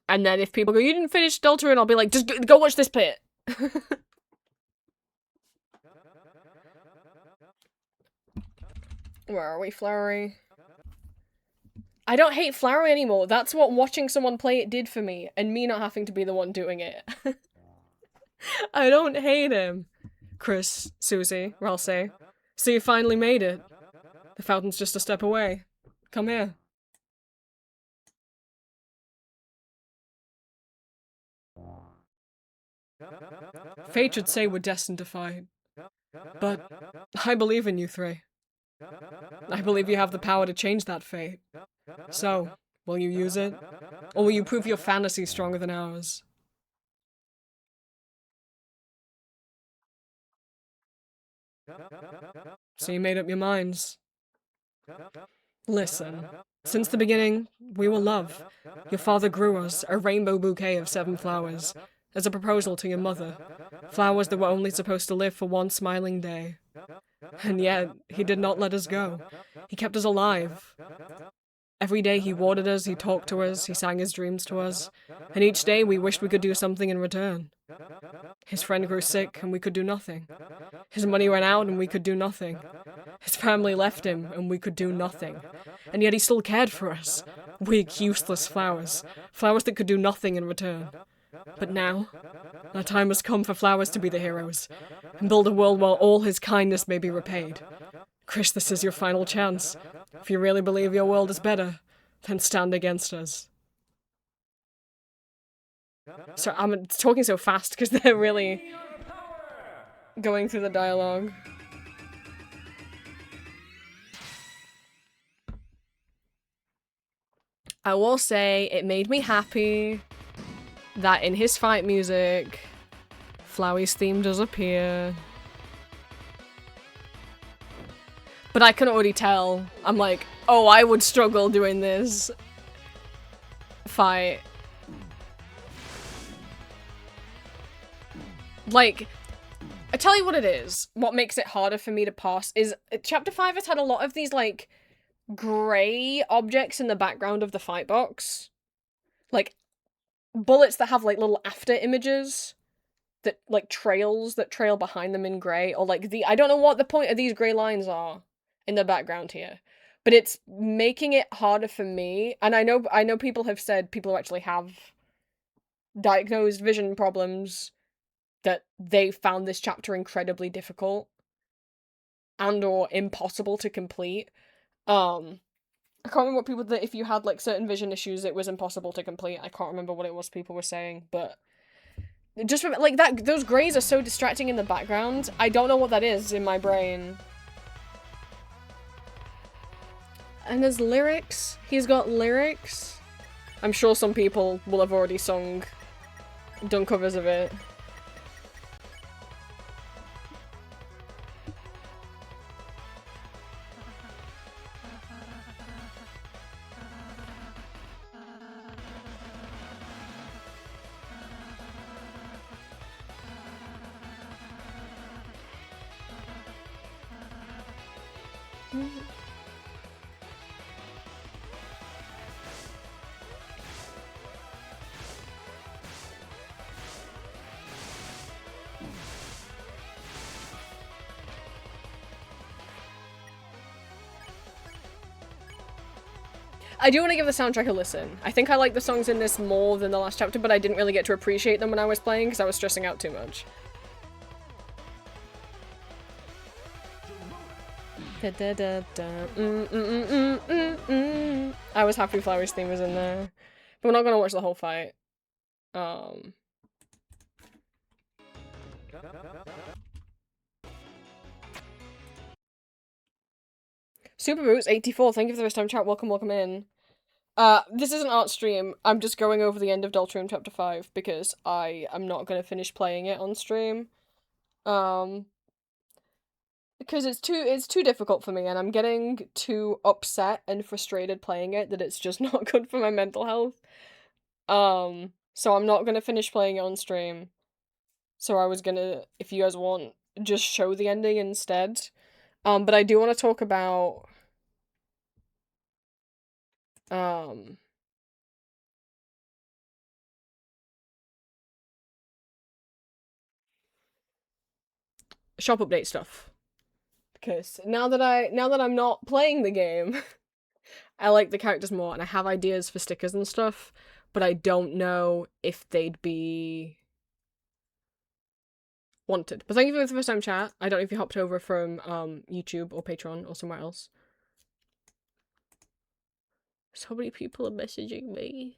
And then if people go, you didn't finish deltarune, I'll be like, just go watch this bit. Where are we, Flowery? I don't hate Flowery anymore. That's what watching someone play it did for me, and me not having to be the one doing it. I don't hate him. Chris, Susie, Ralsei. So you finally made it. The fountain's just a step away. Come here. Fate should say we're destined to fight. But I believe in you three. I believe you have the power to change that fate. So, will you use it? Or will you prove your fantasy stronger than ours? So you made up your minds. Listen, since the beginning, we were love. Your father grew us a rainbow bouquet of 7 flowers, as a proposal to your mother. Flowers that were only supposed to live for one smiling day. And yet, he did not let us go. He kept us alive. Every day he watered us, he talked to us, he sang his dreams to us, and each day we wished we could do something in return. His friend grew sick, and we could do nothing. His money ran out, and we could do nothing. His family left him, and we could do nothing. And yet he still cared for us. Weak, useless flowers. Flowers that could do nothing in return. But now, our time has come for flowers to be the heroes, and build a world where all his kindness may be repaid. Chris, this is your final chance. If you really believe your world is better, then stand against us. So I'm talking so fast because they're really going through the dialogue. I will say it made me happy that in his fight music, Flowey's theme does appear. But I can already tell. I'm like, oh, I would struggle doing this fight. Like, I tell you what it is. What makes it harder for me to pass is Chapter 5 has had a lot of these, like, grey objects in the background of the fight box. Like, bullets that have, like, little after images that, like, trails that trail behind them in grey. Or, like, I don't know what the point of these grey lines are in the background here. But it's making it harder for me. And I know people have said, people who actually have diagnosed vision problems, that they found this chapter incredibly difficult and or impossible to complete. I can't remember what people that if you had like certain vision issues it was impossible to complete. I can't remember what it was people were saying, but just like that, those greys are so distracting in the background. I don't know what that is in my brain. And there's lyrics. He's got lyrics. I'm sure some people will have already done covers of it. I do want to give the soundtrack a listen. I think I like the songs in this more than the last chapter, but I didn't really get to appreciate them when I was playing because I was stressing out too much. I was happy Flower's theme was in there. But we're not gonna watch the whole fight. Super Boots 84, thank you for the first time chat. Welcome in. This is an art stream. I'm just going over the end of deltarune chapter 5 because I am not gonna finish playing it on stream. Because it's too difficult for me and I'm getting too upset and frustrated playing it that it's just not good for my mental health. So I'm not gonna finish playing it on stream. So I was gonna, if you guys want, just show the ending instead. But I do want to talk about shop update stuff. Because now that I'm not playing the game, I like the characters more, and I have ideas for stickers and stuff, but I don't know if they'd be wanted. But thank you for the first time chat. I don't know if you hopped over from YouTube or Patreon or somewhere else. So many people are messaging me.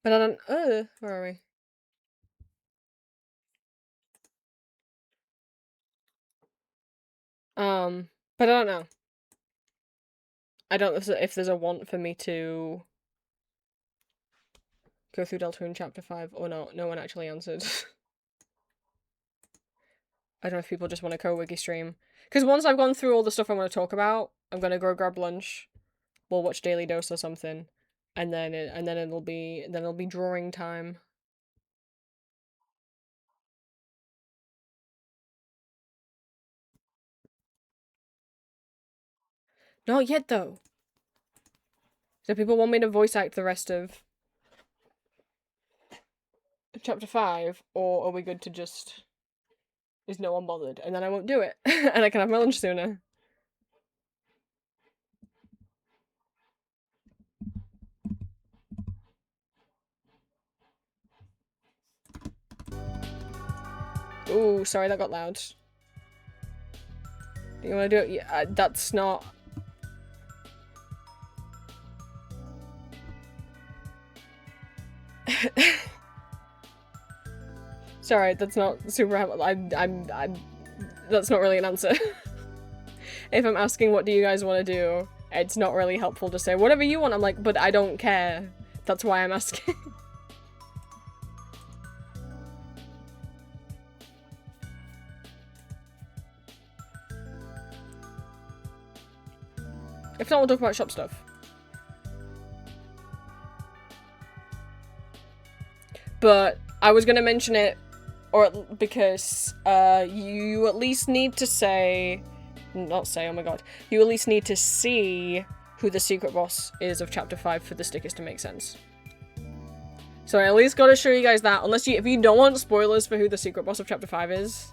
But I don't. Where are we? But I don't know. I don't know if there's a want for me to go through Deltarune Chapter 5 or not. No one actually answered. I don't know if people just want a co-wiki stream. Because once I've gone through all the stuff I want to talk about, I'm gonna go grab lunch. We'll watch Daily Dose or something, and then it'll be drawing time. Not yet though. So people want me to voice act the rest of Chapter 5, or are we good to just... Is no one bothered? And then I won't do it. And I can have my lunch sooner. Ooh, sorry, that got loud. Do you want to do it? Yeah, that's not... Sorry, that's not super helpful. That's not really an answer. If I'm asking what do you guys want to do, it's not really helpful to say whatever you want. I'm like, but I don't care. That's why I'm asking. If not, we'll talk about shop stuff. But I was gonna mention it, or because you at least need to say, not say, oh my god, you at least need to see who the secret boss is of Chapter 5 for the stickers to make sense. So I at least gotta show you guys that, unless if you don't want spoilers for who the secret boss of Chapter 5 is.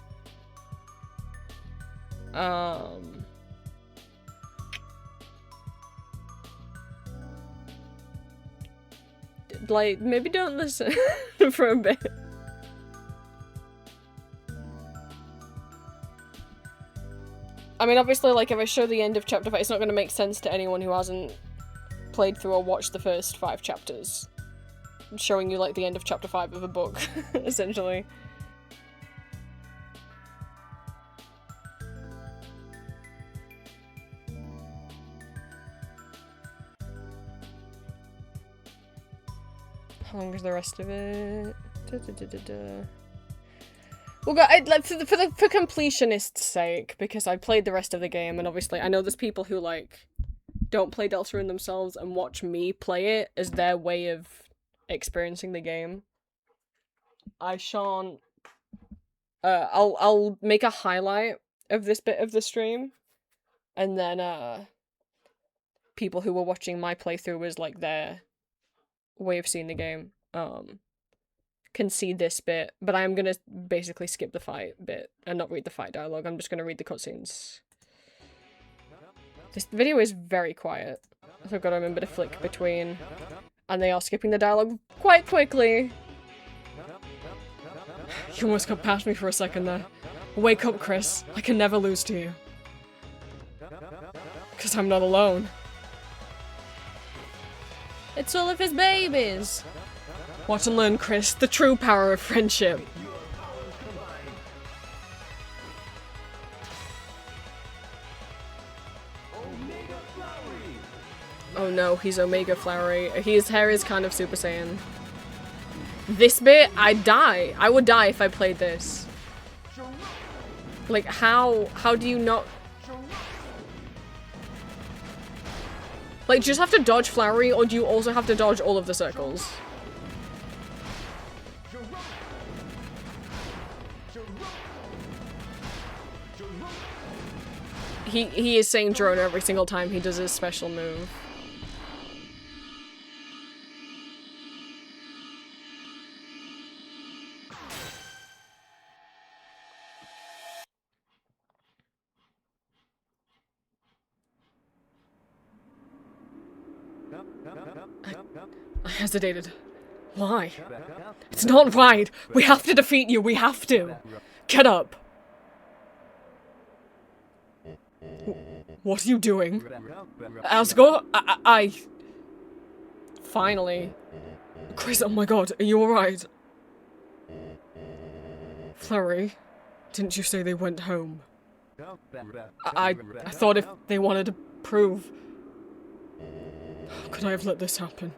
Like, maybe don't listen for a bit. I mean, obviously, like, if I show the end of Chapter 5, it's not going to make sense to anyone who hasn't played through or watched the first 5 chapters. I'm showing you, like, the end of Chapter 5 of a book, essentially. How long is the rest of it? Well, like, for completionists' sake, because I played the rest of the game, and obviously I know there's people who, like, don't play Deltarune themselves and watch me play it as their way of experiencing the game. I shan't... I'll make a highlight of this bit of the stream, and then, people who were watching my playthrough as, like, their way of seeing the game, can see this bit, but I am gonna basically skip the fight bit and not read the fight dialogue. I'm just gonna read the cutscenes. This video is very quiet, so I've got to remember to flick between, and they are skipping the dialogue quite quickly. You almost got past me for a second there. Wake up, Chris. I can never lose to you. 'Cause I'm not alone. It's all of his babies. Watch and learn, Chris, the true power of friendship. Oh no, he's Omega Flowery. His hair is kind of Super Saiyan. This bit, I'd die. I would die if I played this. Like, how do you not... Like, do you just have to dodge Flowery, or do you also have to dodge all of the circles? He is saying drone every single time he does his special move. I hesitated. Why? It's not right! We have to defeat you! We have to! Get up! What are you doing? Asgore? I... Finally. Chris, oh my god, are you alright? Flurry, didn't you say they went home? I thought if they wanted to prove... How could I have let this happen?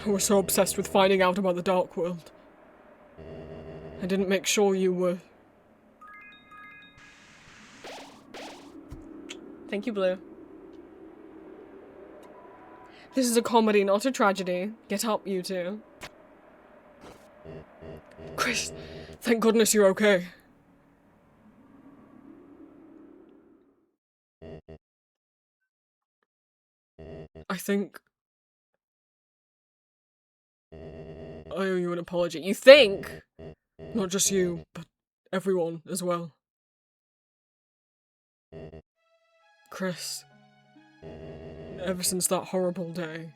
I was so obsessed with finding out about the Dark World. I didn't make sure you were... Thank you, Blue. This is a comedy, not a tragedy. Get up, you two. Chris, thank goodness you're okay. I think... I owe you an apology. You think? Not just you, but everyone as well. Chris, ever since that horrible day,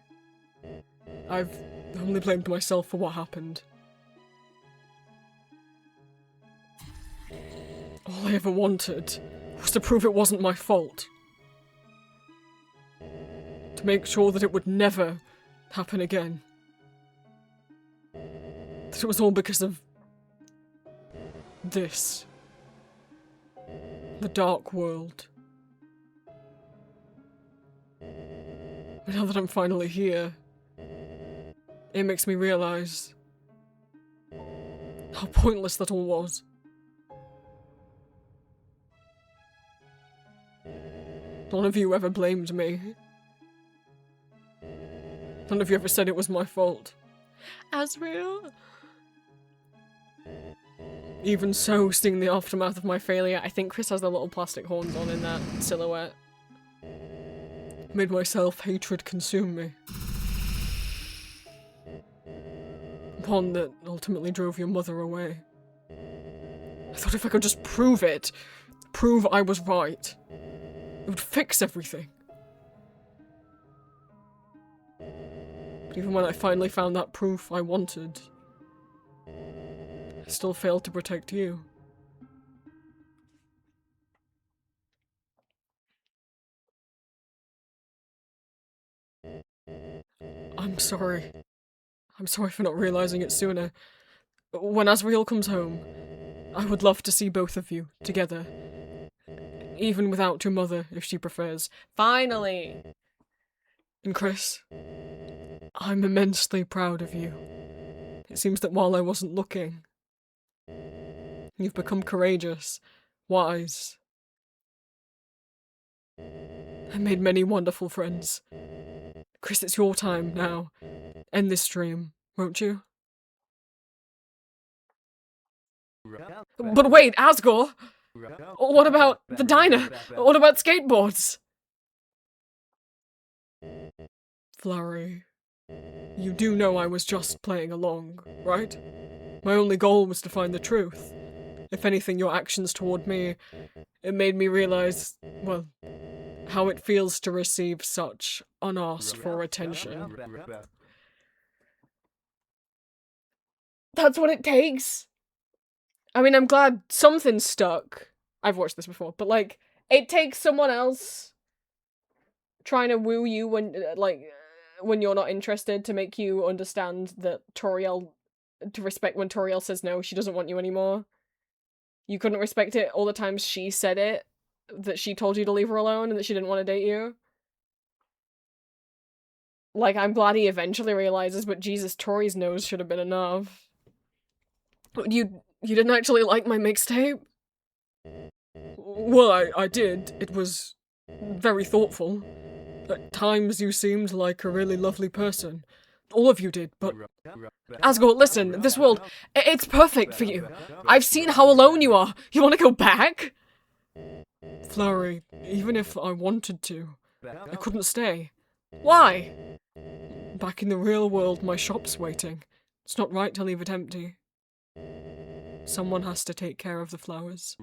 I've only blamed myself for what happened. All I ever wanted was to prove it wasn't my fault. To make sure that it would never happen again. That it was all because of... this. The Dark World. But now that I'm finally here, it makes me realize how pointless that all was. None of you ever blamed me. None of you ever said it was my fault. Asriel? Even so, seeing the aftermath of my failure, I think Chris has the little plastic horns on in that silhouette. Made my self-hatred consume me. One that ultimately drove your mother away. I thought if I could just prove it, prove I was right, it would fix everything. But even when I finally found that proof I wanted, I still failed to protect you. I'm sorry. I'm sorry for not realizing it sooner. When Asriel comes home, I would love to see both of you together. Even without your mother, if she prefers. Finally! And Chris, I'm immensely proud of you. It seems that while I wasn't looking, you've become courageous, wise, and made many wonderful friends. Chris, it's your time now. End this stream, won't you? But wait, Asgore! What about the diner? What about skateboards? Flurry, you do know I was just playing along, right? My only goal was to find the truth. If anything, your actions toward me, it made me realize, well, how it feels to receive such unasked for attention. That's what it takes. I mean, I'm glad something stuck. I've watched this before, but like, it takes someone else trying to woo you when, when you're not interested, to make you understand that Toriel, to respect when Toriel says no, she doesn't want you anymore. You couldn't respect it all the times she said it, that she told you to leave her alone and that she didn't want to date you. Like, I'm glad he eventually realizes, but Jesus, Tori's nose should have been enough. You didn't actually like my mixtape? Well, I did. It was very thoughtful. At times you seemed like a really lovely person. All of you did, but... Asgore, listen, this world, it's perfect for you. I've seen how alone you are. You want to go back? Flowery, even if I wanted to, I couldn't stay. Why? Back in the real world, my shop's waiting. It's not right to leave it empty. Someone has to take care of the flowers.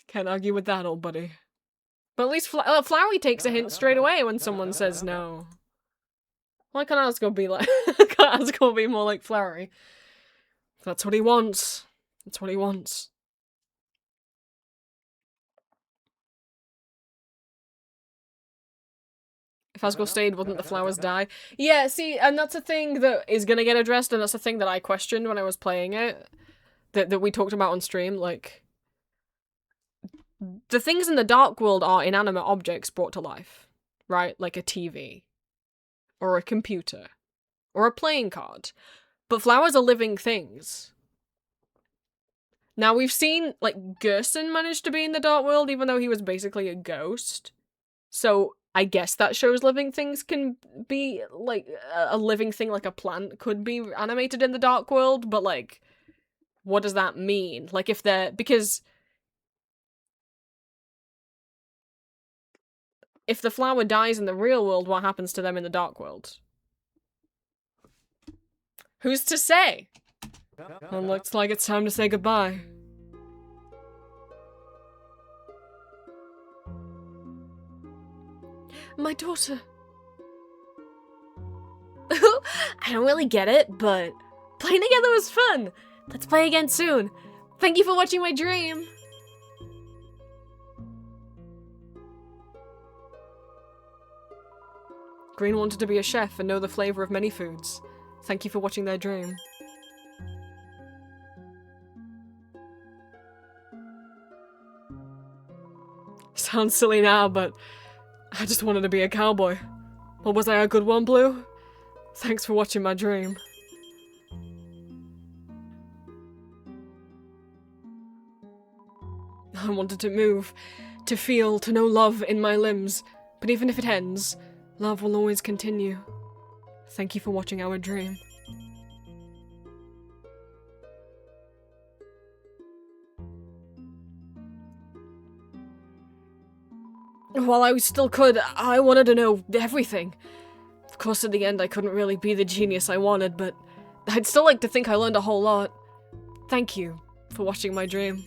Can't argue with that, old buddy. But at least Flowery takes a hint straight away when someone says no. Why can't Asgore be like... can't Asgore be more like Flowery? That's what he wants. That's what he wants. If Asgore stayed, wouldn't the flowers die? Yeah, see, and that's a thing that is gonna get addressed, and that's a thing that I questioned when I was playing it. That we talked about on stream, like... The things in the Dark World are inanimate objects brought to life, right? Like a TV. Or a computer. Or a playing card. But flowers are living things. Now, we've seen, like, Gerson managed to be in the Dark World, even though he was basically a ghost. So, I guess that shows living things can be, like, a living thing like a plant could be animated in the Dark World, but, like, what does that mean? Like, if they're... Because... If the flower dies in the real world, what happens to them in the Dark World? Who's to say? Well, looks like it's time to say goodbye. My daughter. I don't really get it, but playing together was fun. Let's play again soon. Thank you for watching my dream. Green wanted to be a chef and know the flavor of many foods. Thank you for watching their dream. Sounds silly now, but I just wanted to be a cowboy. Or was I a good one, Blue? Thanks for watching my dream. I wanted to move, to feel, to know love in my limbs. But even if it ends, love will always continue. Thank you for watching our dream. While I still could, I wanted to know everything. Of course, at the end, I couldn't really be the genius I wanted, but I'd still like to think I learned a whole lot. Thank you for watching my dream.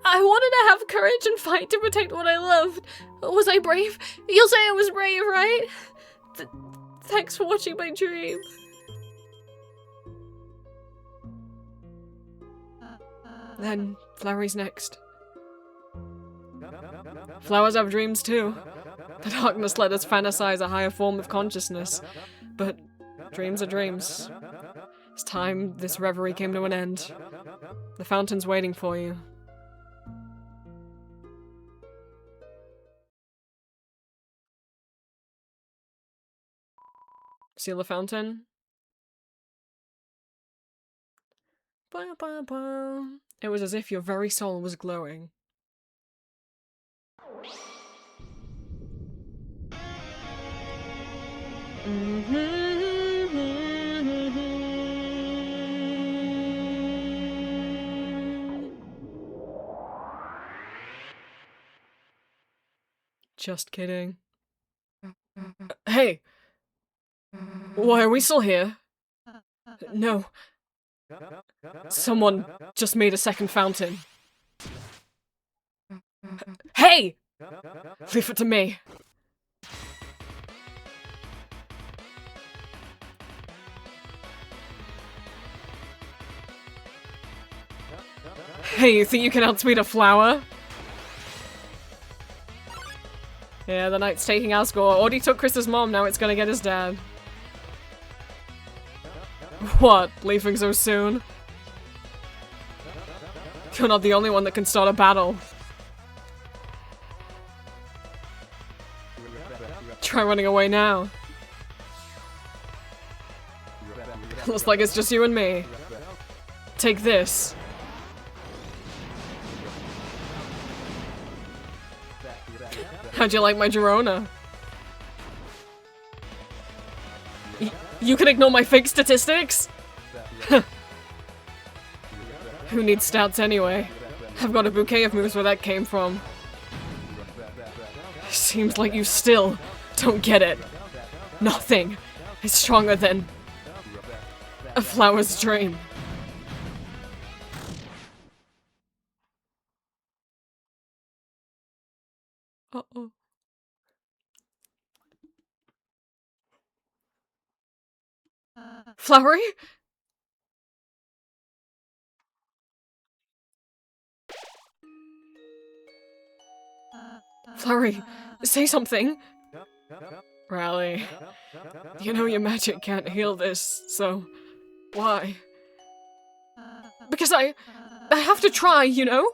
I wanted to have courage and fight to protect what I loved. Was I brave? You'll say I was brave, right? Thanks for watching my dream. Then, Flowery's next. Flowers have dreams too. The darkness let us fantasize a higher form of consciousness. But dreams are dreams. It's time this reverie came to an end. The fountain's waiting for you. Seal the fountain? Ba, ba, ba. It was as if your very soul was glowing. Just kidding. Hey! Why are we still here? No. Someone just made a second fountain. Hey! Leave it to me. Hey, you think you can outspeed a flower? Yeah, the knight's taking our score. Already took Chris's mom, now it's gonna get his dad. What? Leaving so soon? You're not the only one that can start a battle. Try running away now. Looks like it's just you and me. Take this. How'd you like my Girona? You can ignore my fake statistics? Who needs stats anyway? I've got a bouquet of moves where that came from. Seems like you still don't get it. Nothing is stronger than a flower's dream. Uh-oh. Flowery? Flowery, say something. Rally. You know your magic can't heal this, so why? Because I have to try, you know?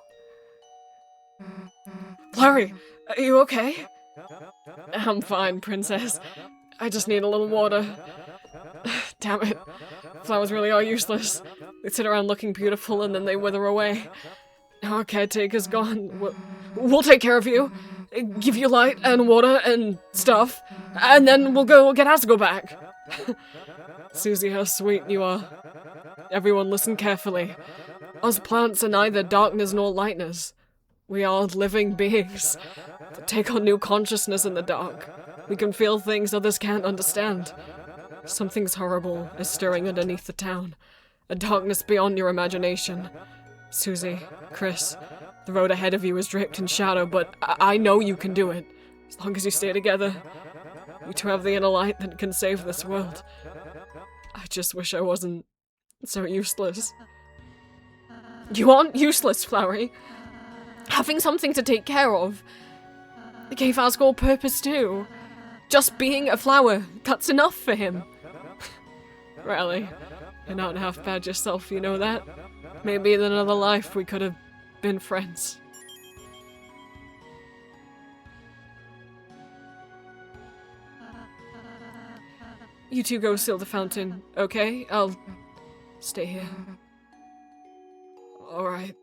Flowery, are you okay? I'm fine, princess. I just need a little water. Damn it. Flowers really are useless. They sit around looking beautiful and then they wither away. Now our caretaker's gone. We'll take care of you. Give you light and water and stuff. And then we'll go get Asgo back. Susie, how sweet you are. Everyone listen carefully. Us plants are neither darkness nor lightness. We are living beings that take on new consciousness in the dark. We can feel things others can't understand. Something's horrible is stirring underneath the town. A darkness beyond your imagination. Susie, Chris, the road ahead of you is draped in shadow, but I know you can do it. As long as you stay together. You two have the inner light that can save this world. I just wish I wasn't so useless. You aren't useless, Flowery. Having something to take care of. It gave Asgore purpose too. Just being a flower, that's enough for him. Really, you're not half bad yourself, you know that? Maybe in another life we could have been friends. You two go seal the fountain, okay? I'll stay here. Alright.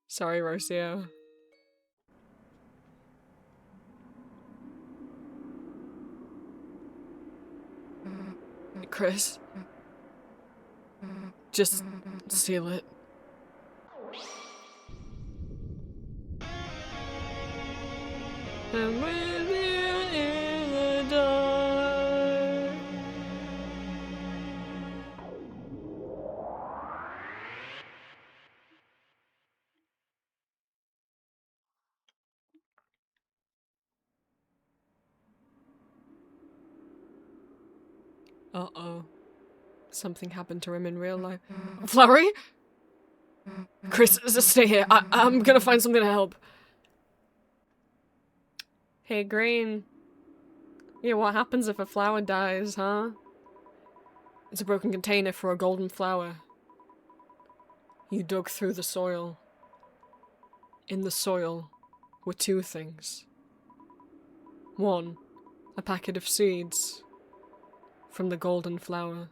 Sorry, Rocio. Chris. Just seal it. I'm with you in the dark. Uh-oh. Something happened to him in real life. Flowery? Chris, just stay here. I'm gonna find something to help. Hey, Green. Yeah, what happens if a flower dies, huh? It's a broken container for a golden flower. You dug through the soil. In the soil were two things. One, a packet of seeds from the golden flower.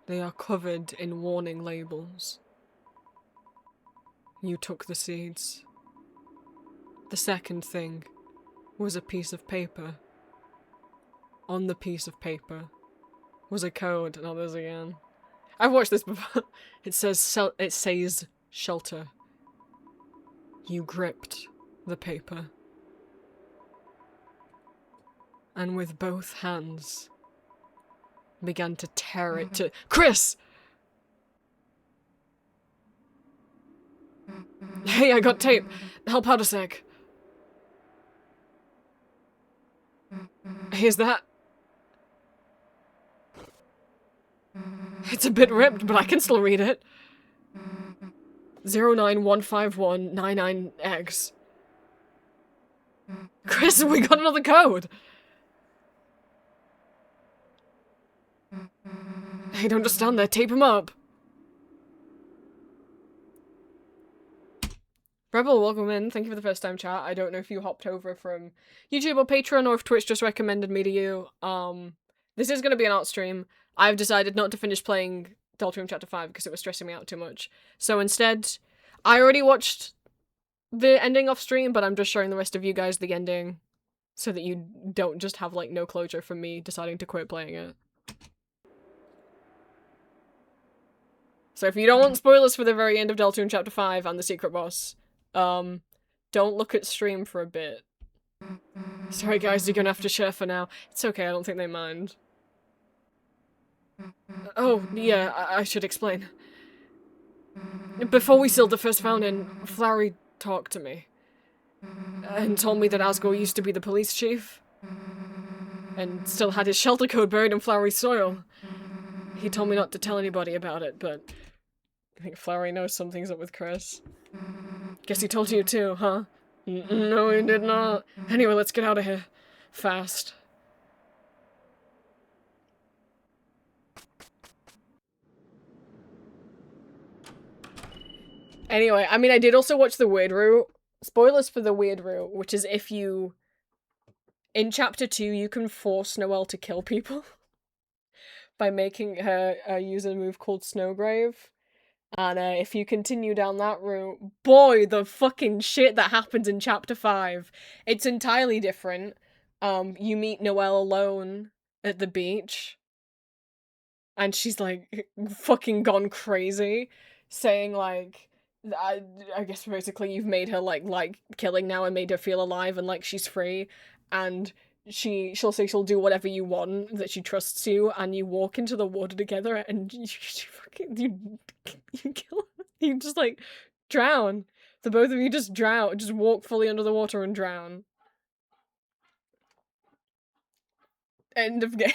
They are covered in warning labels. You took the seeds. The second thing was a piece of paper. On the piece of paper was a code. Oh, there's again. I've watched this before. It says shelter. You gripped the paper. And with both hands began to tear it to— Chris! Hey, I got tape. Help out a sec. Here's that. It's a bit ripped, but I can still read it. 0915199X. Chris, we got another code! Hey, don't just stand there, tape him up! Rebel, welcome in. Thank you for the first time chat. I don't know if you hopped over from YouTube or Patreon or if Twitch just recommended me to you. This is going to be an art stream. I've decided not to finish playing Deltarune Chapter 5 because it was stressing me out too much. So instead, I already watched the ending off stream, but I'm just showing the rest of you guys the ending so that you don't just have, like, no closure from me deciding to quit playing it. So if you don't want spoilers for the very end of Deltarune Chapter 5 and the secret boss, don't look at stream for a bit. Sorry guys, you're gonna have to share for now. It's okay, I don't think they mind. Oh, yeah, I should explain. Before we sealed the first fountain, Flowey talked to me. And told me that Asgore used to be the police chief. And still had his shelter code buried in Flowey's soil. He told me not to tell anybody about it, but I think Flowey knows something's up with Chris. Guess he told you too, huh? No, he did not. Anyway, let's get out of here. Fast. Anyway, I mean, I did also watch the Weird Route. Spoilers for the Weird Route, which is if you... In Chapter 2, you can force Noelle to kill people. By making her use a move called Snowgrave. And if you continue down that route, boy, the fucking shit that happens in Chapter 5. It's entirely different. You meet Noelle alone at the beach. And she's, like, fucking gone crazy. Saying, like, I guess basically you've made her, like killing now and made her feel alive and, like, she's free. And she'll say she'll do whatever you want, that she trusts you, and you walk into the water together and you kill her. You just, like, drown. The both of you just drown, just walk fully under the water and drown. End of game.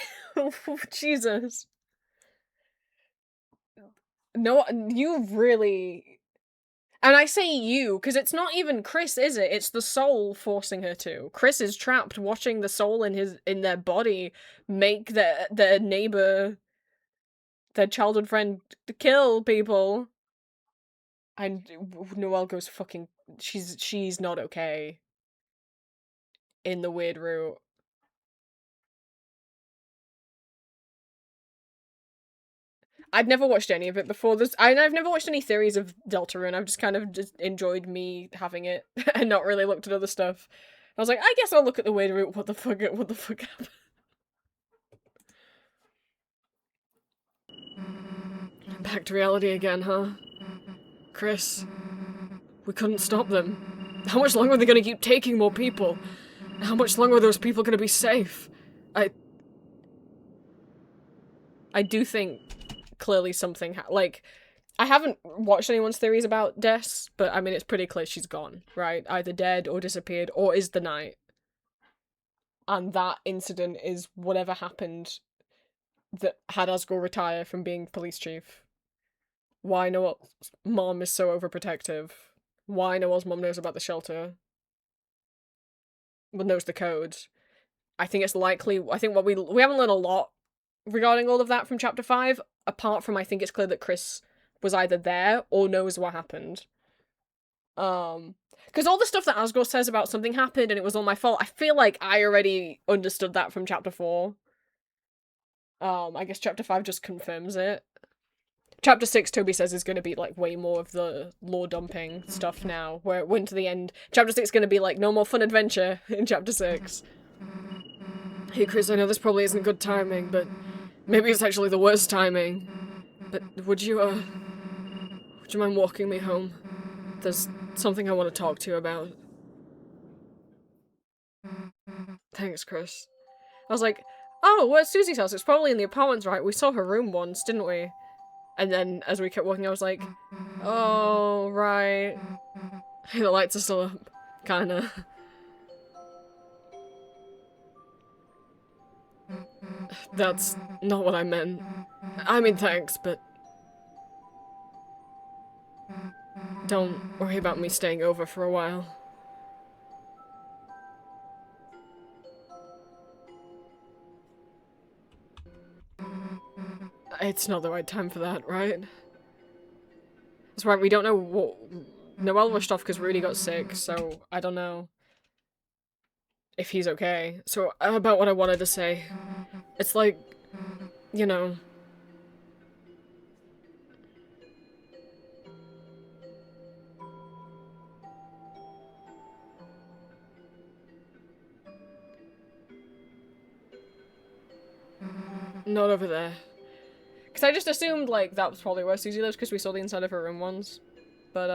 Jesus. No, you really... And I say you, because it's not even Chris, is it? It's the soul forcing her to. Chris is trapped watching the soul in their body make their neighbor, their childhood friend, kill people. And Noelle goes fucking... She's not okay. In the Weird Route. I'd never watched any of it before this. I've never watched any theories of Deltarune. I've just kind of just enjoyed me having it and not really looked at other stuff. I was like, I guess I'll look at the Weird Route. What the fuck happened? Back to reality again, huh? Chris, we couldn't stop them. How much longer are they gonna keep taking more people? How much longer are those people gonna be safe? I do think clearly something like, I haven't watched anyone's theories about Des, but I mean, it's pretty clear she's gone, right? Either dead or disappeared or is the night. And that incident is whatever happened that had Asgore retire from being police chief. Why Noelle's mom is so overprotective. Why Noelle's mom knows about the shelter. Well, knows the code. I think it's likely, I think what we haven't learned a lot regarding all of that from Chapter 5, apart from I think it's clear that Chris was either there or knows what happened. Because all the stuff that Asgore says about something happened and it was all my fault, I feel like I already understood that from Chapter 4. I guess Chapter 5 just confirms it. Chapter 6, Toby says, is going to be, like, way more of the lore dumping stuff now, where it went to the end. Chapter 6 is going to be, like, no more fun adventure in Chapter 6. Hey, Chris, I know this probably isn't good timing, but maybe it's actually the worst timing. But would you mind walking me home? There's something I want to talk to you about. Thanks, Chris. I was like, oh, where's Susie's house? It's probably in the apartments, right? We saw her room once, didn't we? And then, as we kept walking, I was like, oh, right. Hey, the lights are still up. Kinda. That's not what I meant. I mean, thanks, but don't worry about me staying over for a while. It's not the right time for that, right? That's right, we don't know what... Noelle rushed off because Rudy got sick, so I don't know if he's okay. So, about what I wanted to say. It's like, you know... Not over there. Because I just assumed, like, that was probably where Susie lives because we saw the inside of her room once. But,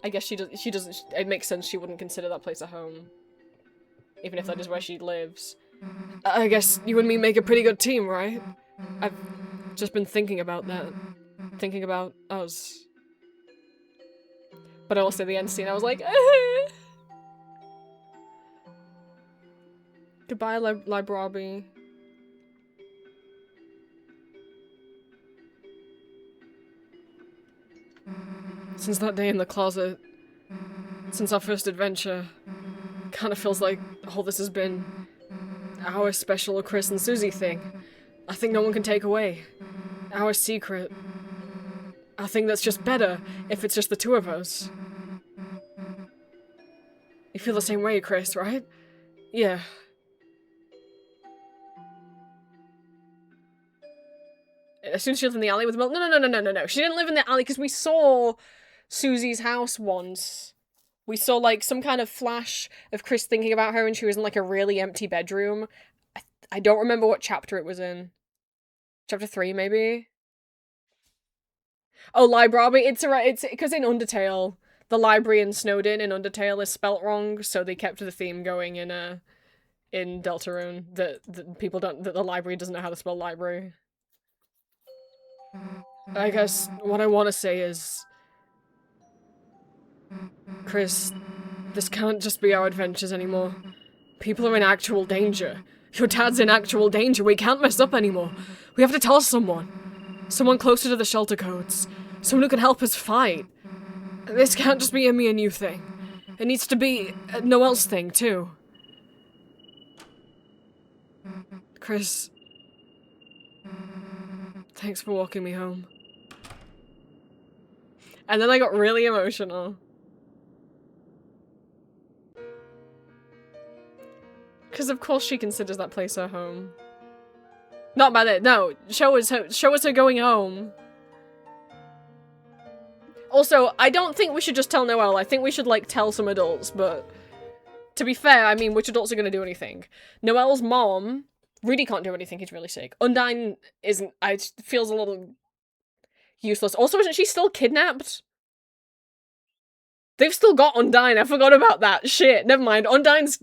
I guess she doesn't, it makes sense she wouldn't consider that place a home. Even if that is where she lives. I guess you and me make a pretty good team, right? I've just been thinking about that. Thinking about us. But also the end scene, I was like, Goodbye, Library. Since that day in the closet, since our first adventure, kinda feels like all this has been our special Chris and Susie thing. A thing no one can take away. Our secret. A thing that's just better if it's just the two of us. You feel the same way, Chris, right? Yeah. As soon as she lived in the alley with Mel- No. She didn't live in the alley because we saw Susie's house once. We saw, like, some kind of flash of Chris thinking about her and she was in, like, a really empty bedroom. I don't remember what chapter it was in. Chapter 3, maybe? Oh, library. It's because in Undertale, the library in Snowdin in Undertale is spelt wrong, so they kept the theme going in Deltarune that people don't, that the library doesn't know how to spell library. I guess what I want to say is, Chris, this can't just be our adventures anymore. People are in actual danger. Your dad's in actual danger. We can't mess up anymore. We have to tell someone. Someone closer to the shelter codes. Someone who can help us fight. This can't just be a me and you thing. It needs to be a Noelle's thing, too. Chris, thanks for walking me home. And then I got really emotional. Because of course she considers that place her home. Not by that, no. Show us her going home. Also, I don't think we should just tell Noelle. I think we should, like, tell some adults, but... To be fair, I mean, which adults are gonna do anything? Noelle's mom really can't do anything, he's really sick. Undyne isn't, feels a little useless. Also, isn't she still kidnapped? They've still got Undyne, I forgot about that. Shit, never mind. Undyne's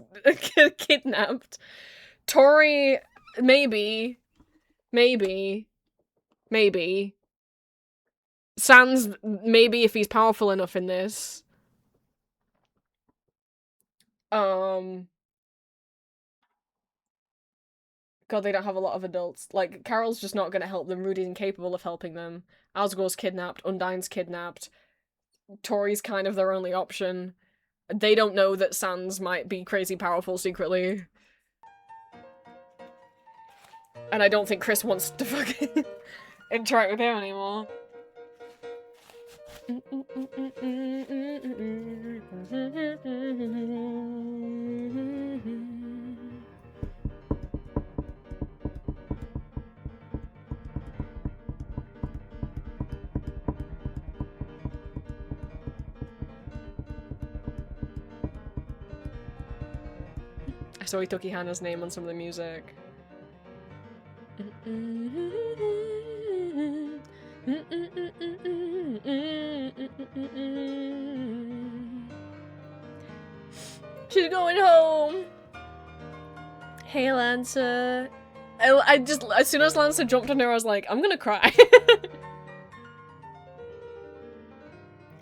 kidnapped. Tori, maybe. Sans, maybe if he's powerful enough in this. God, they don't have a lot of adults. Like, Carol's just not gonna help them. Rudy's incapable of helping them. Asgore's kidnapped. Undyne's kidnapped. Tori's kind of their only option. They don't know that Sans might be crazy powerful secretly. And I don't think Chris wants to fucking interact with him anymore. I saw Itoki Hana's name on some of the music. She's going home! Hey, Lancer. I just, as soon as Lancer jumped on her, I was like, I'm gonna cry.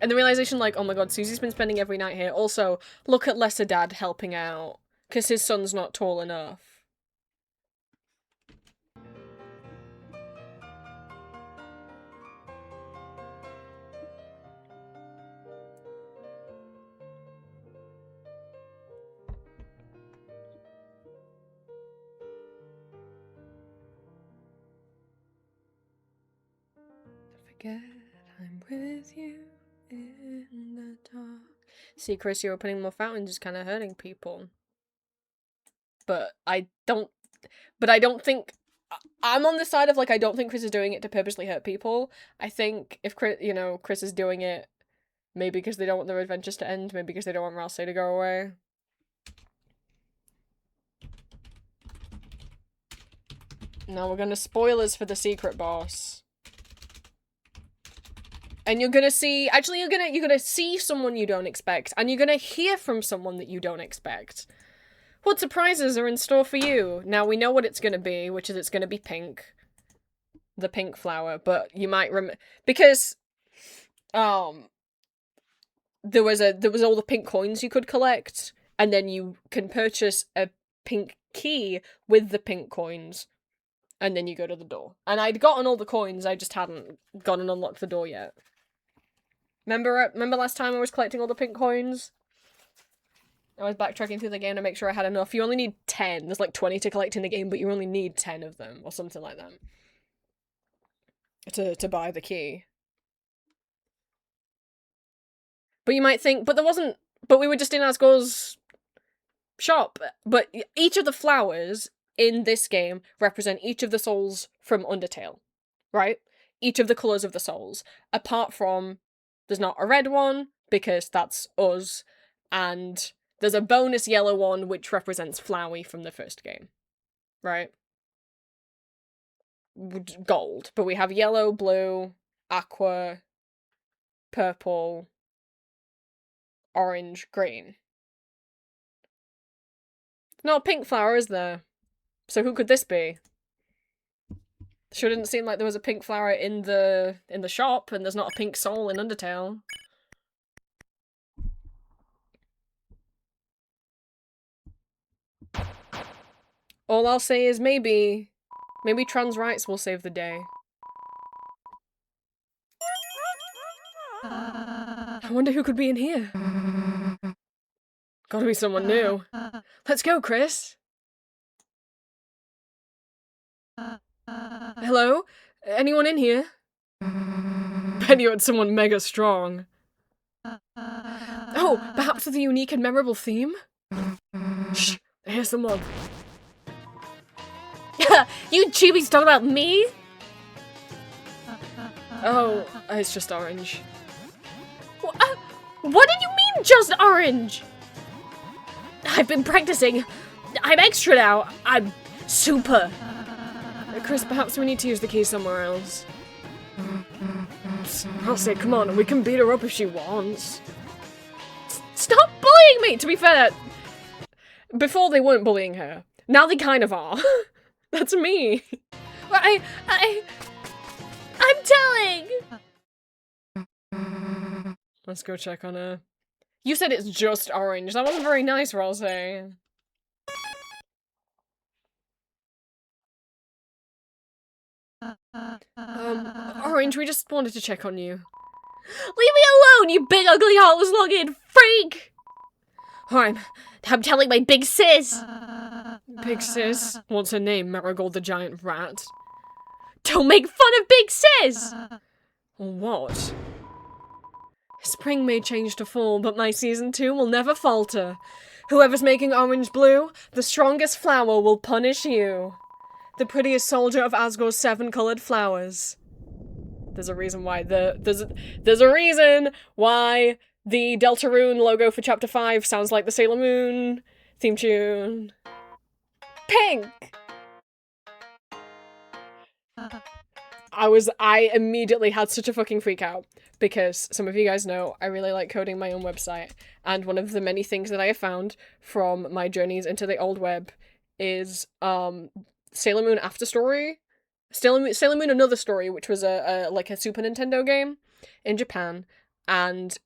And the realization, like, oh my god, Susie's been spending every night here. Also, look at Lesser Dad helping out. Because his son's not tall enough. forget I'm with you in the dark. See, Chris, you're opening more fountains is kind of hurting people. But I don't think... I'm on the side of, like, I don't think Chris is doing it to purposely hurt people. I think if Chris, you know, Chris is doing it maybe because they don't want their adventures to end, maybe because they don't want Ralsei to go away. Now we're gonna spoilers for the secret boss. And you're gonna see, actually you're gonna see someone you don't expect, and you're gonna hear from someone that you don't expect. What surprises are in store for you? Now we know what it's gonna be, which is it's gonna be pink. The pink flower, but you might because there was all the pink coins you could collect, and then you can purchase a pink key with the pink coins, and then you go to the door. And I'd gotten all the coins, I just hadn't gone and unlocked the door yet. Remember last time I was collecting all the pink coins? I was backtracking through the game to make sure I had enough. You only need 10. There's like 20 to collect in the game, but you only need 10 of them, or something like that. To buy the key. But you might think, but we were just in Asgore's shop. But each of the flowers in this game represent each of the souls from Undertale, right? Each of the colours of the souls. Apart from, there's not a red one, because that's us, and there's a bonus yellow one which represents Flowey from the first game, right? Gold. But we have yellow, blue, aqua, purple, orange, green. No pink flower, is there? So who could this be? Sure didn't seem like there was a pink flower in the shop, and there's not a pink soul in Undertale. All I'll say is maybe trans rights will save the day. I wonder who could be in here. Gotta be someone new. Let's go, Chris. Hello? Anyone in here? Bet you it's someone mega strong. Oh, perhaps with a unique and memorable theme? Shh, here's someone. You cheapies talking about me? Oh, it's just orange. What did you mean, just orange? I've been practicing. I'm extra now. I'm super. Chris, perhaps we need to use the key somewhere else. I'll say, come on, we can beat her up if she wants. Stop bullying me! To be fair, before they weren't bullying her. Now they kind of are. That's me. I'm telling! Let's go check on her. You said it's just orange. That wasn't very nice, Ralsei. Orange, we just wanted to check on you. Leave me alone, you big ugly heartless-looking freak! I'm telling my big sis! Big sis? What's her name? Marigold the giant rat? Don't make fun of big sis! What? Spring may change to fall, but my season 2 will never falter. Whoever's making orange blue, the strongest flower will punish you. The prettiest soldier of Asgore's 7 coloured flowers. There's a reason why there's a reason why the deltarune logo for Chapter 5 sounds like the Sailor Moon theme tune. Pink! I immediately had such a fucking freak out, because some of you guys know I really like coding my own website, and one of the many things that I have found from my journeys into the old web is Sailor Moon After Story. Sailor Moon Another Story, which was a Super Nintendo game in Japan, and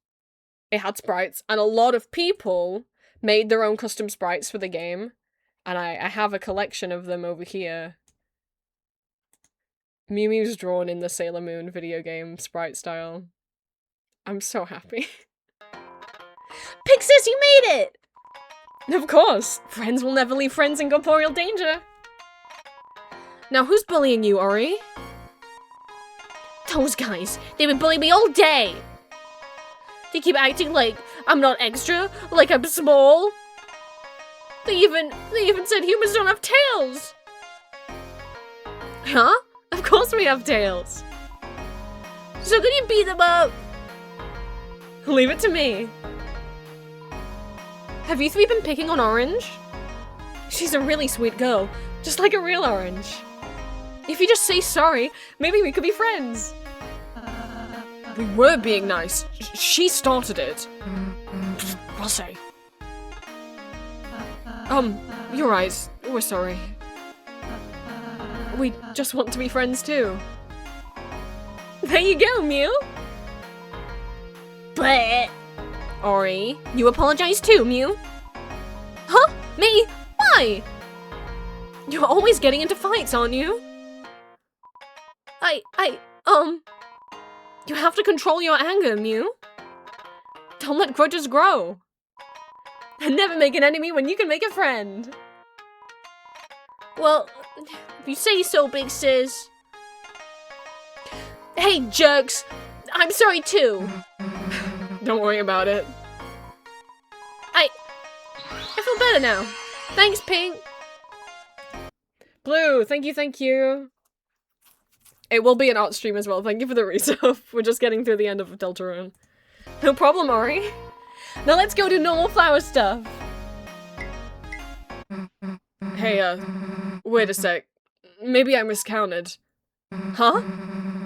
it had sprites, and a lot of people made their own custom sprites for the game, and I have a collection of them over here. Mew Mew's drawn in the Sailor Moon video game sprite style. I'm so happy. Pixis, you made it! Of course! Friends will never leave friends in corporeal danger! Now who's bullying you, Ori? Those guys, they would bully me all day. They keep acting like I'm not extra, like I'm small. They even said humans don't have tails. Huh? Of course we have tails. So can you beat them up? Leave it to me. Have you three been picking on Orange? She's a really sweet girl, just like a real orange. If you just say sorry, maybe we could be friends. We were being nice. She started it. I'll say. You're right. We're sorry. We just want to be friends too. There you go, Mew. But Ori, you apologize too, Mew. Huh? Me? Why? You're always getting into fights, aren't you? You have to control your anger, Mew. Don't let grudges grow. And never make an enemy when you can make a friend. Well, if you say so, big sis. Hey, jerks. I'm sorry too. Don't worry about it. I feel better now. Thanks, Pink. Blue, thank you. It will be an art stream as well. Thank you for the resub. We're just getting through the end of Deltarune. No problem, Ori. Now let's go do normal flower stuff. Hey, wait a sec. Maybe I miscounted. Huh?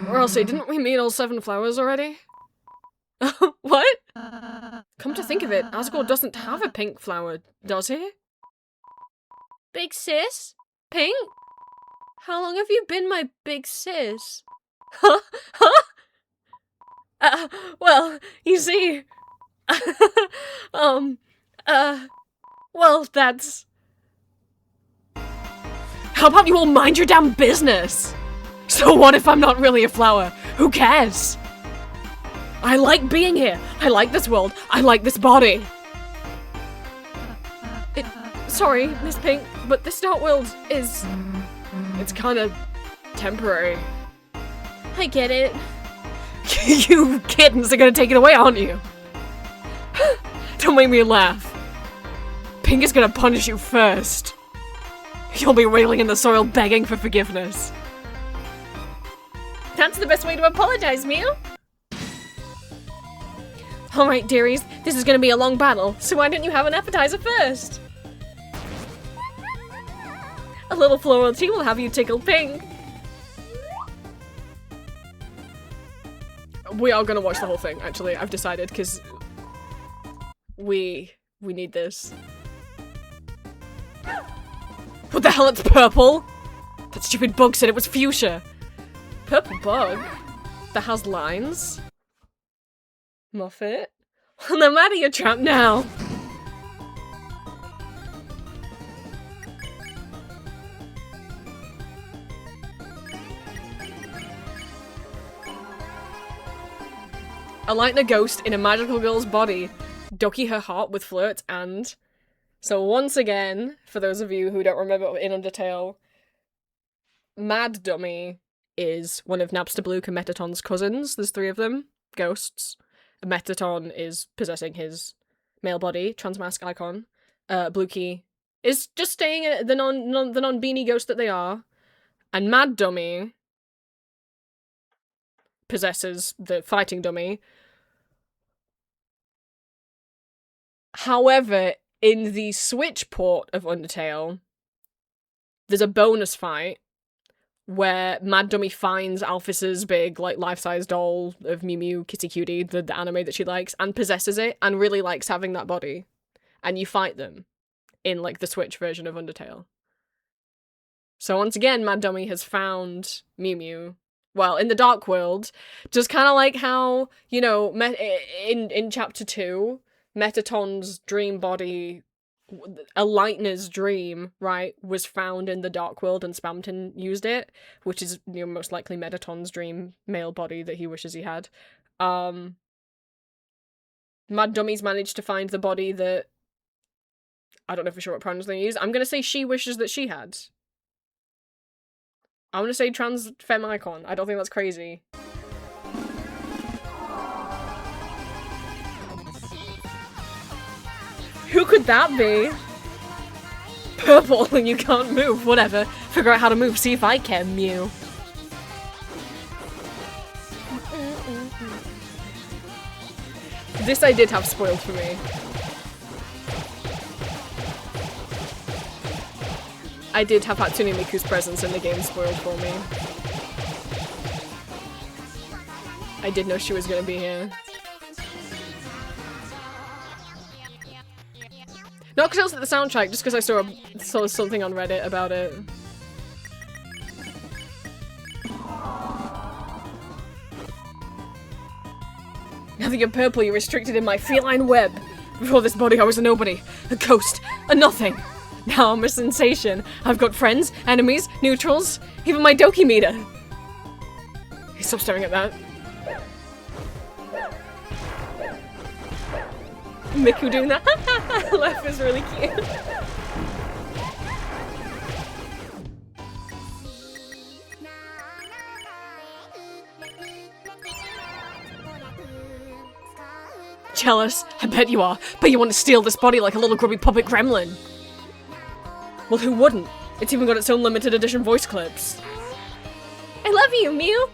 Or I'll say, didn't we meet all 7 flowers already? What? Come to think of it, Asgore doesn't have a pink flower, does he? Big sis? Pink? How long have you been my big sis? Huh? Huh? Well, you see... well, that's... How about you all mind your damn business? So what if I'm not really a flower? Who cares? I like being here. I like this world. I like this body. Sorry, Miss Pink, but this dark world is... It's kind of temporary. I get it. You kittens are gonna take it away, aren't you? Don't make me laugh. Pink is gonna punish you first. You'll be wailing in the soil begging for forgiveness. That's the best way to apologize, Mew. Alright, dearies, this is gonna be a long battle, so why don't you have an appetizer first? A little floral tea will have you tickle pink. We are gonna watch the whole thing, actually, I've decided, because we need this. What the hell, it's purple? That stupid bug said it was fuchsia. Purple bug? That has lines? Muffet? Well, I'm out of your trap now. A lightner ghost in a magical girl's body. Ducky her heart with flirts and... So once again, for those of you who don't remember in Undertale, Mad Dummy is one of Napster Blue and Metaton's cousins. There's 3 of them. Ghosts. Metaton is possessing his male body, transmask icon. Blue Key is just staying at the non-beanie ghost that they are. And Mad Dummy possesses the fighting dummy. However, in the Switch port of Undertale, there's a bonus fight where Mad Dummy finds Alphys's big, like, life-size doll of Mew Mew Kitty Cutie, the anime that she likes, and possesses it, and really likes having that body. And you fight them in, like, the Switch version of Undertale. So once again, Mad Dummy has found Mew Mew. Well, in the Dark World, just kind of like how, you know, in Chapter 2, Metaton's dream body, a Lightner's dream, right, was found in the Dark World and Spamton used it, which is, you know, most likely Metaton's dream male body that he wishes he had. Mad Dummy's managed to find the body that... I don't know for sure what pronouns they use. I'm gonna say she wishes that she had. I'm gonna say trans femme icon. I don't think that's crazy. Who could that be? Purple and you can't move, whatever. Figure out how to move, see if I can, Mew. This I did have spoiled for me. I did have Hatsune Miku's presence in the game spoiled for me. I did know she was gonna be here. Not because I was at the soundtrack, just because I saw something on Reddit about it. Now that you're purple, you're restricted in my feline web. Before this body, I was a nobody, a ghost, a nothing. Now I'm a sensation. I've got friends, enemies, neutrals, even my Doki meter. Hey, stop staring at that. Miku doing that laugh is really cute. Jealous? I bet you are. But you want to steal this body like a little grubby puppet gremlin. Well, who wouldn't? It's even got its own limited edition voice clips. I love you, Mew!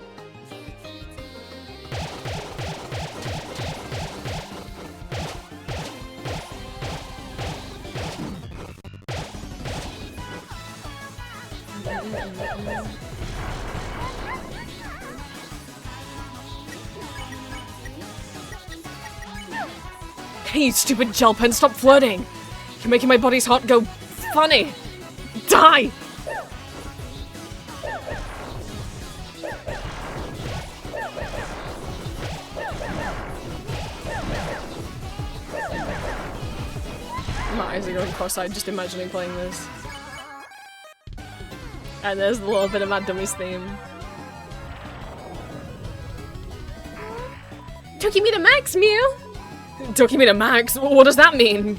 Hey, you stupid gel pen, stop flirting! You're making my body's heart go funny! Die! My eyes are going cross-eyed just imagining playing this. And there's a little bit of Mad Dummy's theme. Took me to Max, Mew! Took me to Max? What does that mean?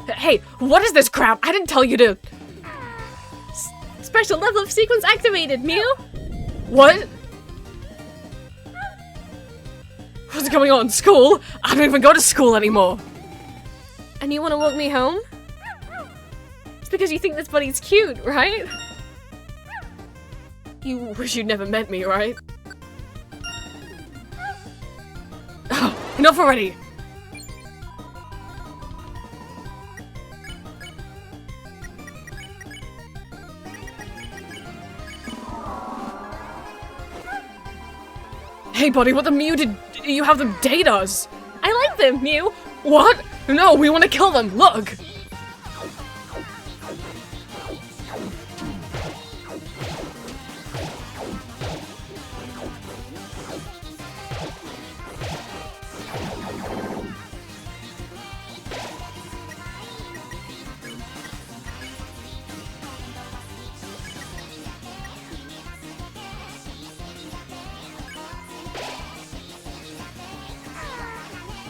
Hey, what is this crap? I didn't tell you to... Special level of sequence activated, Mew! What? What's going on? School? I don't even go to school anymore! And you want to walk me home? It's because you think this buddy's cute, right? You wish you'd never met me, right? Oh, enough already! Hey buddy, what the Mew did you have them date us? I like them, Mew! What? No, we want to kill them, look!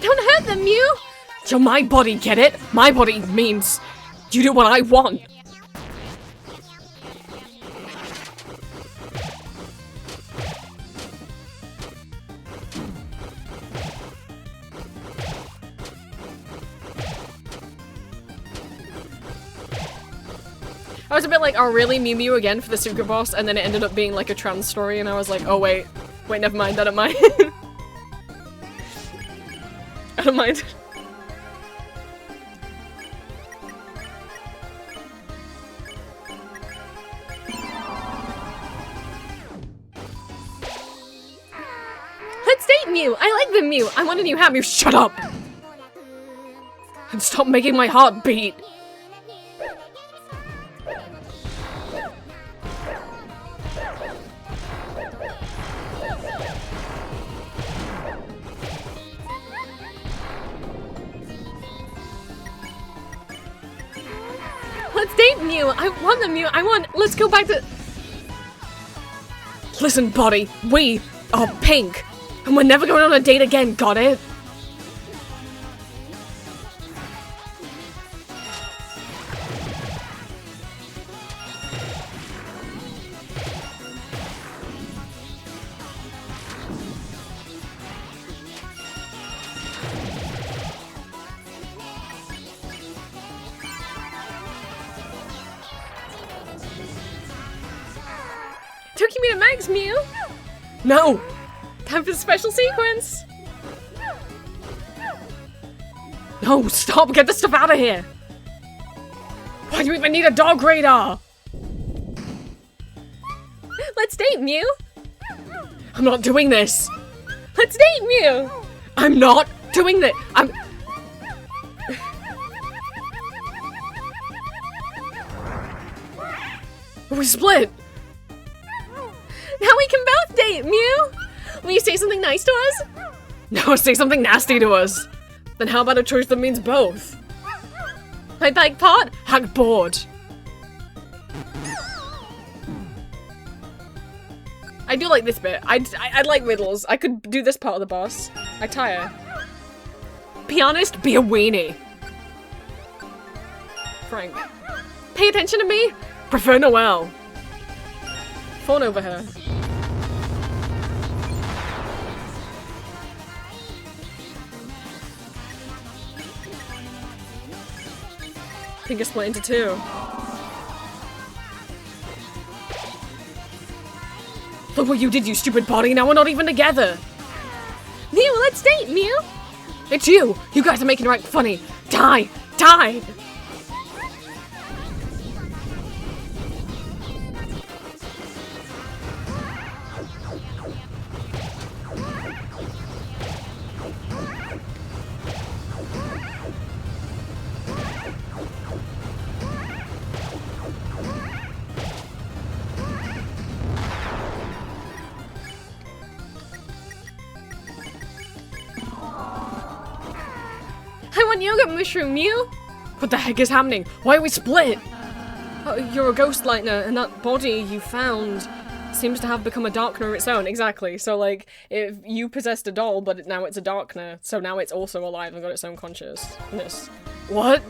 Don't hurt them, Mew! You're my body, get it? My body means you do what I want. I was a bit like, oh really, Mew Mew again for the secret boss, and then it ended up being like a trans story, and I was like, oh wait, never mind, I don't mind. I don't mind. Let's date Mew! I like the Mew! I want a new hat, Mew! Shut up! And stop making my heart beat! Let's date Mew! I want the Mew! Let's go back to- Listen, buddy, we are pink! And we're never going on a date again, got it? working me to max, Mew! No! Time for the special sequence! No, stop! Get this stuff out of here! Why do you even need a dog radar? Let's date, Mew! I'm not doing this! Let's date, Mew! I'm not doing this! We split! Now we can both date, Mew! Will you say something nice to us? No, say something nasty to us. Then how about a choice that means both? I beg pardon? Hack bored. I do like this bit. I like riddles. I could do this part of the boss. I tire. Be honest, be a weenie. Frank. Pay attention to me? Prefer Noelle. Fawn over her. Finger split into two. Look what you did, you stupid body. Now we're not even together. Mew, let's date, Mew. It's you. You guys are making it right funny. Die. Die. I want yogurt mushroom, Mew! What the heck is happening? Why are we split? You're a ghost lightner, and that body you found seems to have become a darkner of its own. Exactly. So, like, if you possessed a doll, but now it's a darkner, so now it's also alive and got its own consciousness. What?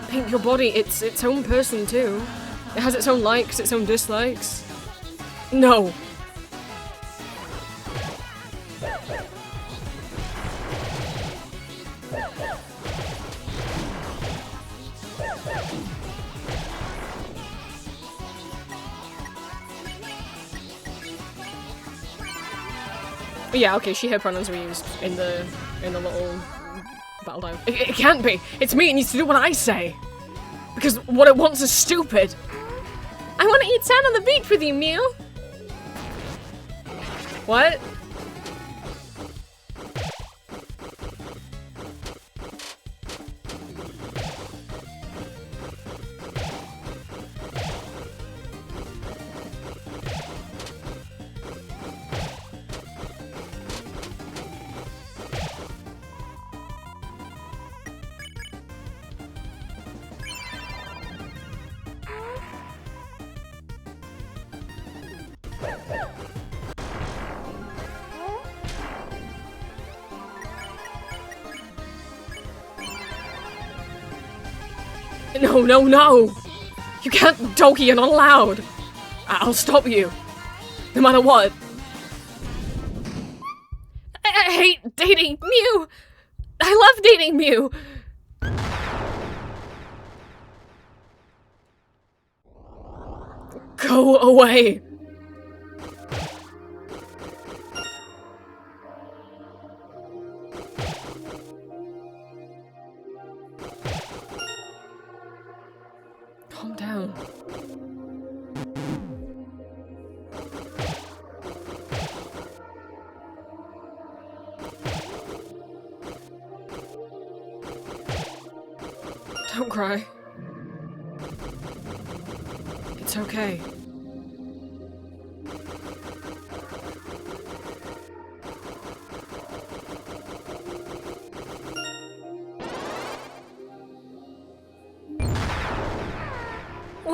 Pink, your body, it's its own person too. It has its own likes, its own dislikes. No. Yeah, okay, she, her pronouns were used in the little battle dive. It can't be! It's me, it needs to do what I say! Because what it wants is stupid! I want to eat sand on the beach with you, Mew! What? No, no, no! You can't, Doki, you're not allowed! I'll stop you. No matter what. I hate dating Mew! I love dating Mew! Go away! Calm down. Don't cry. It's okay.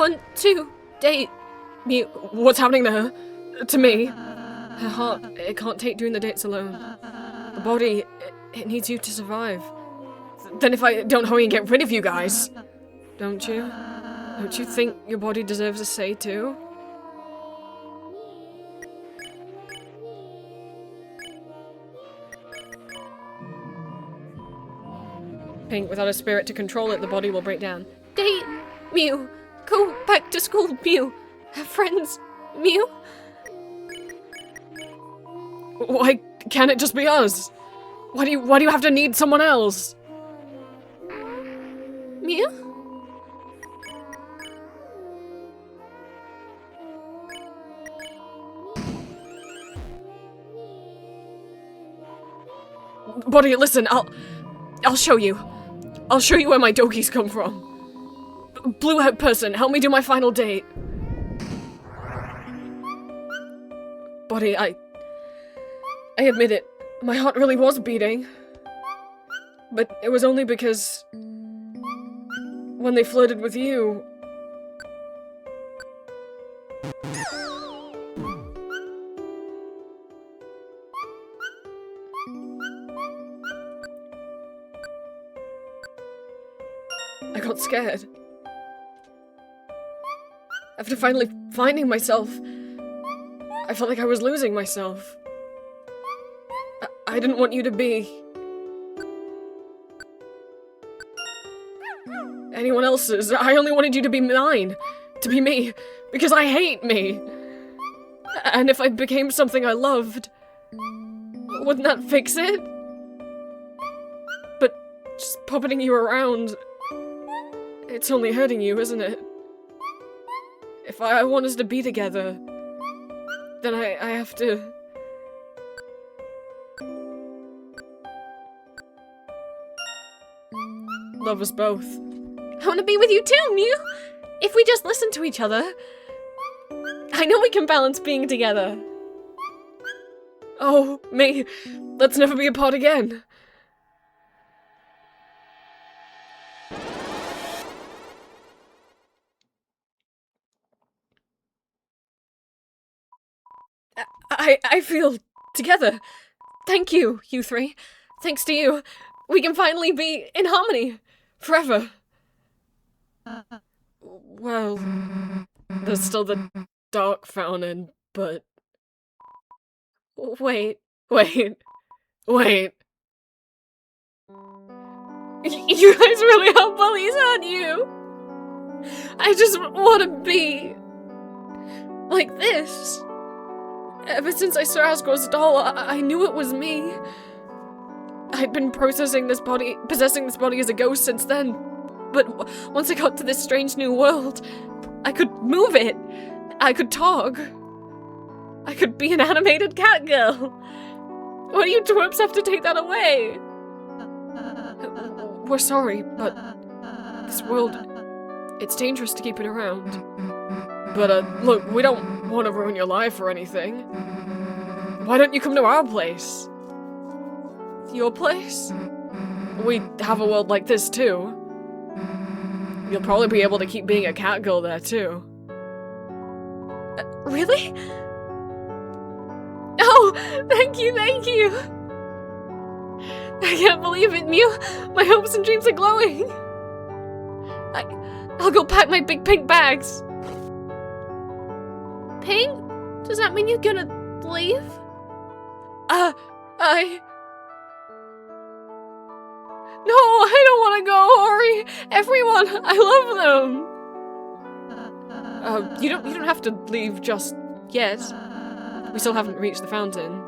want to date Mew. What's happening to her? To me? Her heart, it can't take doing the dates alone. The body, it needs you to survive. Then if I don't hurry and get rid of you guys, don't you? Don't you think your body deserves a say too? Pink, without a spirit to control it, the body will break down. Date, Mew. Go back to school, Mew. Have friends, Mew. Why can't it just be us? Why do you have to need someone else? Mew? Buddy, listen, I'll show you. I'll show you where my doggies come from. Blue-haired person, help me do my final date. Buddy, I admit it. My heart really was beating. But it was only because when they flirted with you... I got scared. After finally finding myself, I felt like I was losing myself. I didn't want you to be... anyone else's. I only wanted you to be mine. To be me. Because I hate me. And if I became something I loved, wouldn't that fix it? But just puppeting you around... it's only hurting you, isn't it? If I want us to be together, then I have to... love us both. I want to be with you too, Mew! If we just listen to each other, I know we can balance being together. Oh, me. Let's never be apart again. I feel together. Thank you, you three. Thanks to you, we can finally be in harmony. Forever. Well, there's still the dark fountain, but... Wait. You guys really are bullies, aren't you? I just want to be... like this. Ever since I saw Asgore's doll, I knew it was me. I'd been possessing this body as a ghost since then. But once I got to this strange new world, I could move it. I could talk. I could be an animated cat girl. Why do you twerps have to take that away? We're sorry, but this world, it's dangerous to keep it around. But, look, we don't want to ruin your life or anything. Why don't you come to our place? Your place? We have a world like this, too. You'll probably be able to keep being a cat girl there, too. Really? Oh, thank you! I can't believe it, Mew! My hopes and dreams are glowing! I'll go pack my big pink bags! Pink? Does that mean you're gonna leave? No, I don't want to go, Ori! Everyone, I love them! You don't have to leave just yet. We still haven't reached the fountain.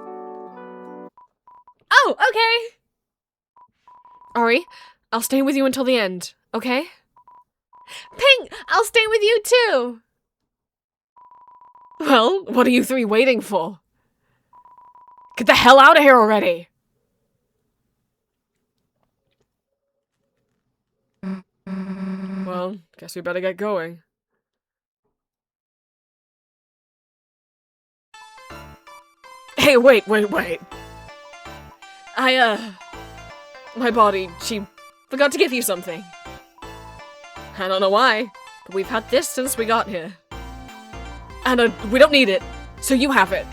Oh, okay! Ori, I'll stay with you until the end, okay? Pink, I'll stay with you too! Well, what are you three waiting for? Get the hell out of here already! Well, guess we better get going. Hey, wait. My body, she forgot to give you something. I don't know why. We've had this since we got here. And we don't need it, so you have it.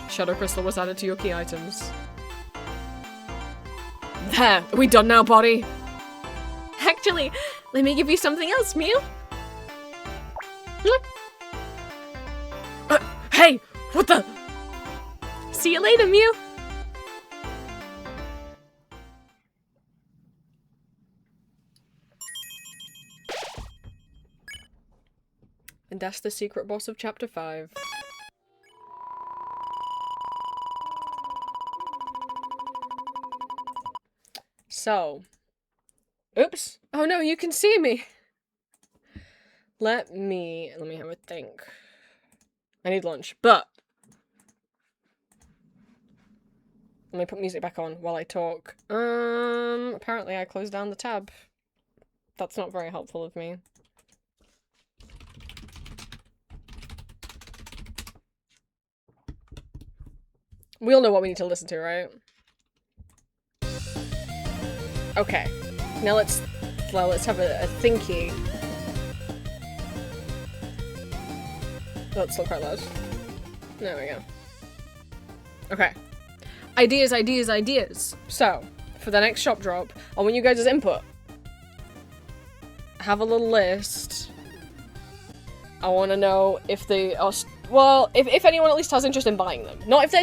Shadow Crystal was added to your key items. There, are we done now, buddy? Actually, let me give you something else, Mew. Look. Hey, what the? See you later, Mew. And that's the secret boss of Chapter 5. So. Oops. Oh no, you can see me. Let me have a think. I need lunch, but let me put music back on while I talk. Apparently I closed down the tab. That's not very helpful of me. We all know what we need to listen to, right? Okay. Now let's have a thinky. That's still quite loud. There we go. Okay. Ideas, ideas, ideas. So, for the next shop drop, I want you guys' input. Have a little list. I want to know if they are... Well, if anyone at least has interest in buying them. Not if there's